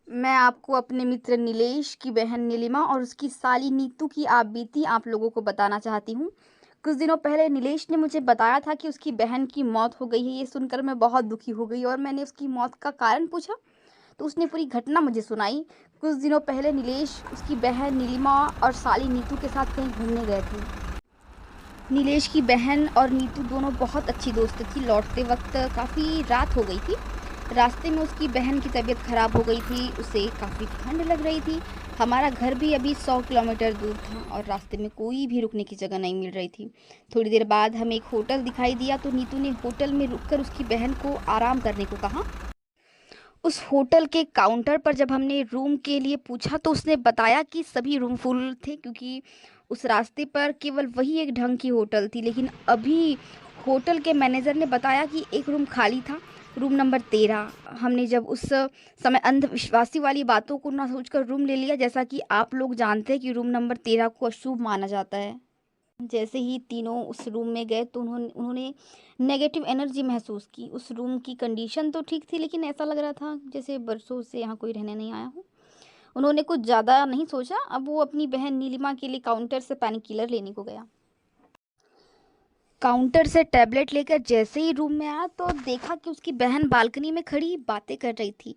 मैं आपको अपने मित्र नीलेश की बहन नीलिमा और उसकी साली नीतू की आपबीती आप लोगों को बताना चाहती हूँ। कुछ दिनों पहले नीलेश ने मुझे बताया था कि उसकी बहन की मौत हो गई है। ये सुनकर मैं बहुत दुखी हो गई और मैंने उसकी मौत का कारण पूछा, तो उसने पूरी घटना मुझे सुनाई। कुछ दिनों पहले नीलेश उसकी बहन नीलिमा और साली नीतू के साथ कहीं घूमने गए थे। नीलेश की बहन और नीतू दोनों बहुत अच्छी दोस्त थी। लौटते वक्त काफ़ी रात हो गई थी। रास्ते में उसकी बहन की तबीयत ख़राब हो गई थी, उसे काफ़ी ठंड लग रही थी। हमारा घर भी अभी 100 किलोमीटर दूर था और रास्ते में कोई भी रुकने की जगह नहीं मिल रही थी। थोड़ी देर बाद हमें एक होटल दिखाई दिया, तो नीतू ने होटल में रुककर उसकी बहन को आराम करने को कहा। उस होटल के काउंटर पर जब हमने रूम के लिए पूछा, तो उसने बताया कि सभी रूम फुल थे, क्योंकि उस रास्ते पर केवल वही एक ढंग की होटल थी। लेकिन अभी होटल के मैनेजर ने बताया कि एक रूम खाली था, रूम नंबर 13। हमने जब उस समय अंधविश्वासी वाली बातों को ना सोचकर रूम ले लिया, जैसा कि आप लोग जानते हैं कि रूम नंबर 13 को अशुभ माना जाता है। जैसे ही तीनों उस रूम में गए, तो उन्होंने उन्होंने नेगेटिव एनर्जी महसूस की। उस रूम की कंडीशन तो ठीक थी, लेकिन ऐसा लग रहा था जैसे बरसों से यहाँ कोई रहने नहीं आया हो। उन्होंने कुछ ज़्यादा नहीं सोचा, अब वो अपनी बहन नीलिमा के लिए काउंटर से पैनिक किलर लेने को गया। काउंटर से टैबलेट लेकर जैसे ही रूम में आया, तो देखा कि उसकी बहन बालकनी में खड़ी बातें कर रही थी।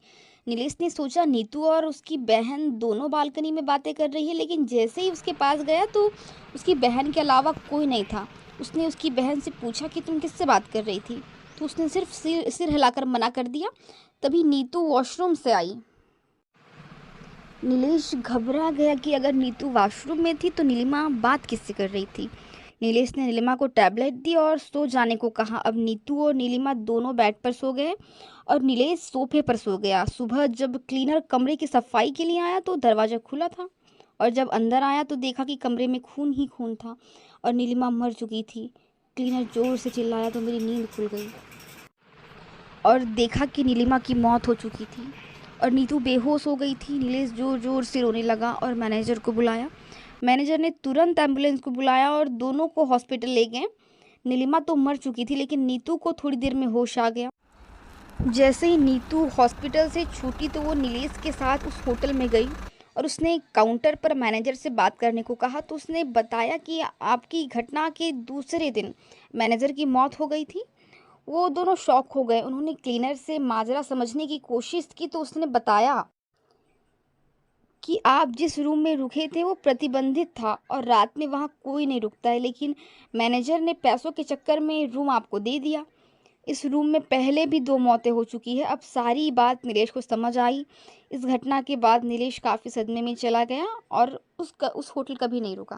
नीलेश ने सोचा नीतू और उसकी बहन दोनों बालकनी में बातें कर रही है, लेकिन जैसे ही उसके पास गया, तो उसकी बहन के अलावा कोई नहीं था। उसने उसकी बहन से पूछा कि तुम किससे बात कर रही थी, तो उसने सिर्फ सिर सिर हिलाकर मना कर दिया। तभी नीतू वॉशरूम से आई। नीलेश घबरा गया कि अगर नीतू वॉशरूम में थी, तो नीलिमा बात किससे कर रही थी। नीलेश ने नीलिमा को टैबलेट दी और सो जाने को कहा। अब नीतू और नीलिमा दोनों बेड पर सो गए और नीलेश सोफे पर सो गया। सुबह जब क्लीनर कमरे की सफाई के लिए आया, तो दरवाज़ा खुला था और जब अंदर आया, तो देखा कि कमरे में खून ही खून था और नीलिमा मर चुकी थी। क्लीनर जोर से चिल्लाया, तो मेरी नींद खुल गई और देखा कि नीलिमा की मौत हो चुकी थी और नीतू बेहोश हो गई थी। नीलेश जोर जोर से रोने लगा और मैनेजर को बुलाया। मैनेजर ने तुरंत एम्बुलेंस को बुलाया और दोनों को हॉस्पिटल ले गए। नीलिमा तो मर चुकी थी, लेकिन नीतू को थोड़ी देर में होश आ गया। जैसे ही नीतू हॉस्पिटल से छूटी, तो वो नीलेश के साथ उस होटल में गई और उसने काउंटर पर मैनेजर से बात करने को कहा। तो उसने बताया कि आपकी घटना के दूसरे दिन मैनेजर की मौत हो गई थी। वो दोनों शॉक हो गए। उन्होंने क्लीनर से माजरा समझने की कोशिश की, तो उसने बताया कि आप जिस रूम में रुके थे वो प्रतिबंधित था और रात में वहाँ कोई नहीं रुकता है, लेकिन मैनेजर ने पैसों के चक्कर में रूम आपको दे दिया। इस रूम में पहले भी 2 मौतें हो चुकी है। अब सारी बात नीलेश को समझ आई। इस घटना के बाद नीलेश काफ़ी सदमे में चला गया और उस होटल कभी नहीं रुका।